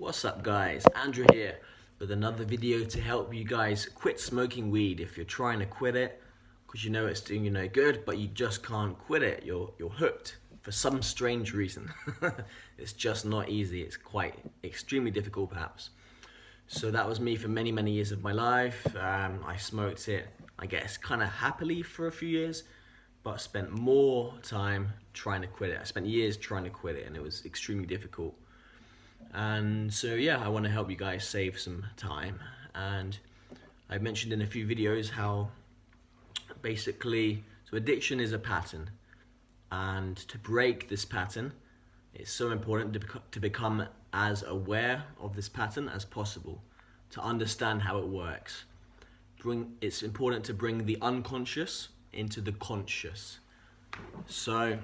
What's up guys, Andrew here with another video to help you guys quit smoking weed. If you're trying to quit it because you know it's doing you no good, but you just can't quit it, you're hooked for some strange reason. It's just not easy, it's quite extremely difficult perhaps. So that was me for many years of my life. I smoked it, I guess, kind of happily for a few years, but spent more time trying to quit it. I spent years trying to quit it and it was extremely difficult. And so yeah, I want to help you guys save some time. And I mentioned in a few videos how basically, so addiction is a pattern, and to break this pattern, it's so important to become as aware of this pattern as possible, to understand how it works. It's important to bring the unconscious into the conscious. So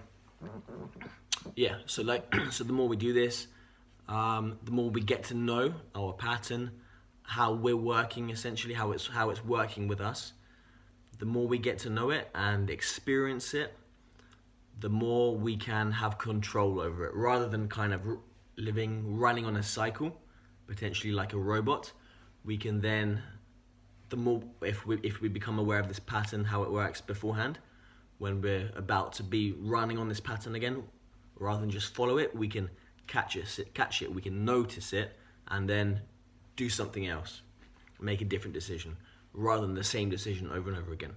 yeah, so the more we do this, the more we get to know our pattern, how we're working, essentially how it's working with us. The more we get to know it and experience it, the more we can have control over it, rather than kind of running on a cycle, potentially like a robot. We can then, the more, if we become aware of this pattern, how it works beforehand, when we're about to be running on this pattern again, rather than just follow it, we can catch it, we can notice it, and then do something else, make a different decision, rather than the same decision over and over again.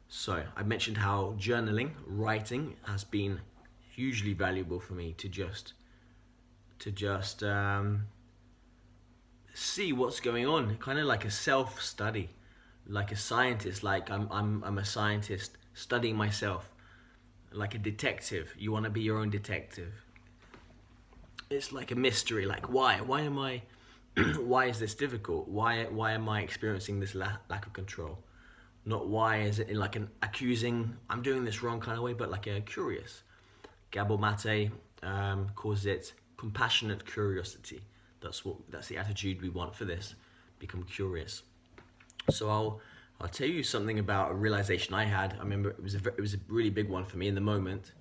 So I mentioned how journaling, writing, has been hugely valuable for me to just see what's going on, kind of like a self-study, like a scientist. Like I'm a scientist studying myself, like a detective. You want to be your own detective. It's like a mystery, like why am I why is this difficult? Why am I experiencing this lack of control? Not why is it in like an accusing, I'm doing this wrong kind of way, but like a curious. Gabor Mate calls it compassionate curiosity. That's the attitude we want for this. Become curious. So I'll tell you something about a realization I had. I remember it was a really big one for me in the moment,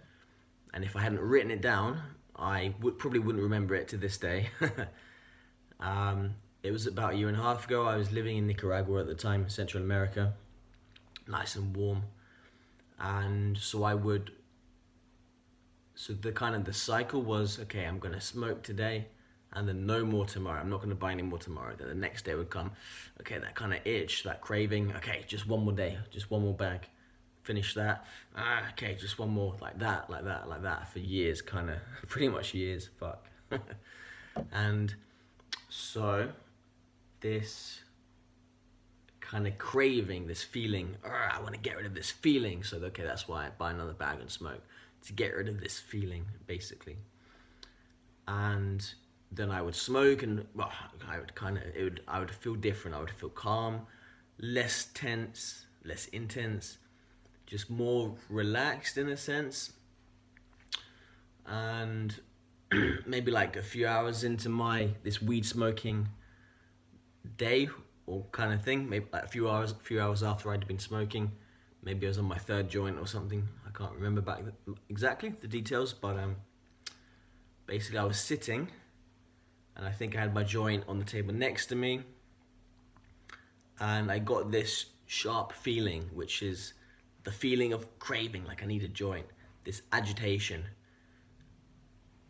and if I hadn't written it down, I probably wouldn't remember it to this day. It was about a year and a half ago. I was living in Nicaragua at the time, Central America, nice and warm. And so the cycle was, okay, I'm gonna smoke today and then no more tomorrow. I'm not gonna buy any more tomorrow. Then the next day would come, okay, that kind of itch, that craving, okay, just one more day, just one more bag. Finish that, okay, just one more, like that, for years, kind of, pretty much years, fuck. And so this kind of craving, this feeling, I want to get rid of this feeling, so okay, that's why I buy another bag and smoke, to get rid of this feeling, basically. And then I would smoke, and well, I would feel different. I would feel calm, less tense, less intense, just more relaxed in a sense. And maybe like a few hours into this weed smoking day or kind of thing, maybe like a few hours after I'd been smoking, maybe I was on my third joint or something. I can't remember exactly the details, but basically I was sitting, and I think I had my joint on the table next to me, and I got this sharp feeling, which is the feeling of craving, like I need a joint, this agitation.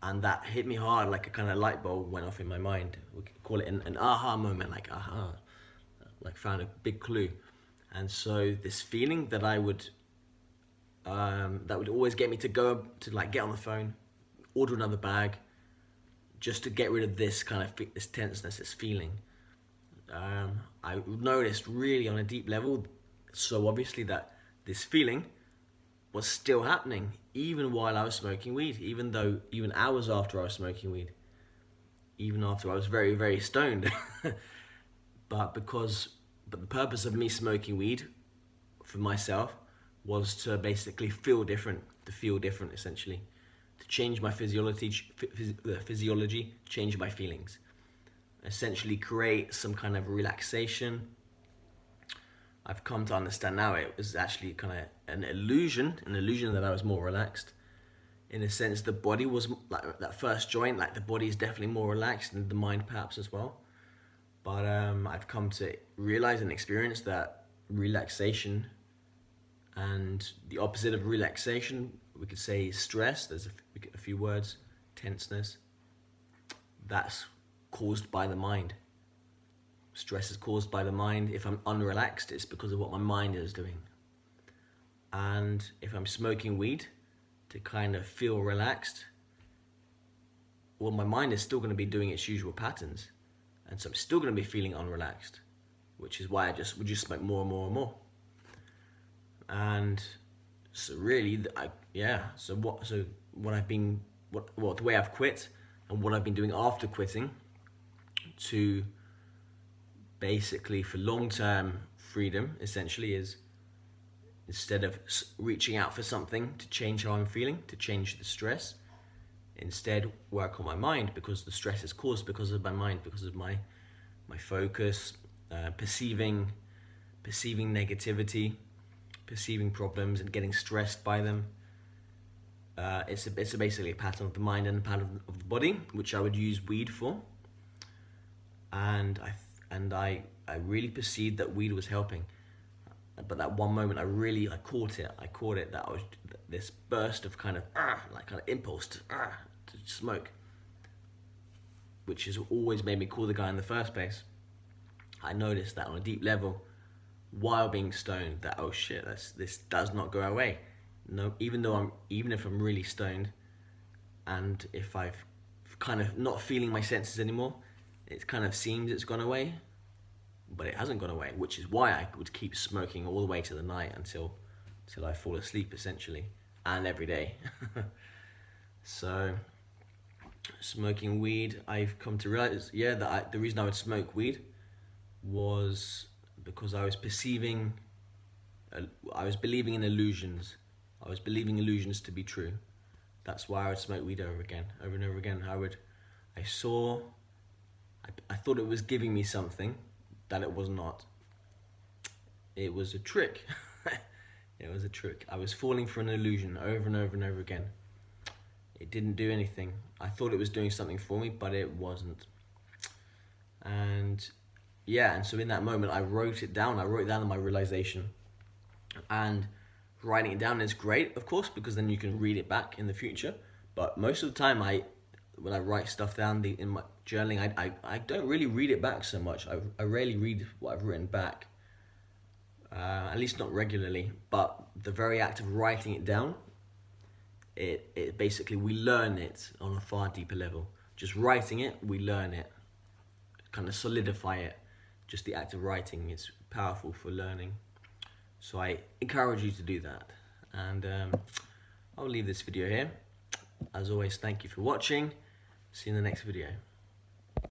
And that hit me hard, like a kind of light bulb went off in my mind. We could call it an aha moment, like aha, like found a big clue. And so this feeling that that would always get me to go to like get on the phone, order another bag, just to get rid of this kind of this tenseness, this feeling. I noticed really on a deep level, so obviously, that this feeling was still happening even while I was smoking weed, even hours after I was smoking weed, even after I was very stoned. But the purpose of me smoking weed for myself was to basically feel different, essentially, to change my physiology, change my feelings, essentially create some kind of relaxation. I've come to understand now it was actually kind of an illusion that I was more relaxed. in a sense the body was, like that first joint, like the body is definitely more relaxed, and the mind perhaps as well. But I've come to realize and experience that relaxation, and the opposite of relaxation, we could say, is stress. There's a few words: tenseness. That's caused by the mind. Stress is caused by the mind. If I'm unrelaxed, it's because of what my mind is doing. And if I'm smoking weed to kind of feel relaxed, well, my mind is still going to be doing its usual patterns, and so I'm still going to be feeling unrelaxed, which is why would just smoke more and more and more. And so really, So the way I've quit and what I've been doing after quitting to basically for long-term freedom, essentially, is instead of reaching out for something to change how I'm feeling, to change the stress, instead work on my mind, because the stress is caused because of my mind, because of my focus, perceiving negativity, perceiving problems and getting stressed by them. It's basically a pattern of the mind and a pattern of the body, which I would use weed for. And I really perceived that weed was helping. But that one moment, I caught it, that I was this burst of kind of impulse to smoke, which has always made me call the guy in the first place. I noticed that on a deep level, while being stoned, that, oh shit, this does not go away. No, even if I'm really stoned, and if I've kind of not feeling my senses anymore, it kind of seems it's gone away, but it hasn't gone away, which is why I would keep smoking all the way to the night until I fall asleep, essentially, and every day. So, smoking weed, I've come to realize, that the reason I would smoke weed was because I was believing in illusions. I was believing illusions to be true. That's why I would smoke weed over and over again. I thought it was giving me something that it was not. It was a trick. It was a trick. I was falling for an illusion over and over and over again. It didn't do anything. I thought it was doing something for me, but it wasn't. And so in that moment, I wrote it down. I wrote down my realization. And writing it down is great, of course, because then you can read it back in the future. But most of the time, when I write stuff down in my journaling, I don't really read it back so much. I rarely read what I've written back, at least not regularly. But the very act of writing it down, it basically, we learn it on a far deeper level. Just writing it, we learn it, kind of solidify it. Just the act of writing is powerful for learning. So I encourage you to do that. And I'll leave this video here. As always, thank you for watching. See you in the next video.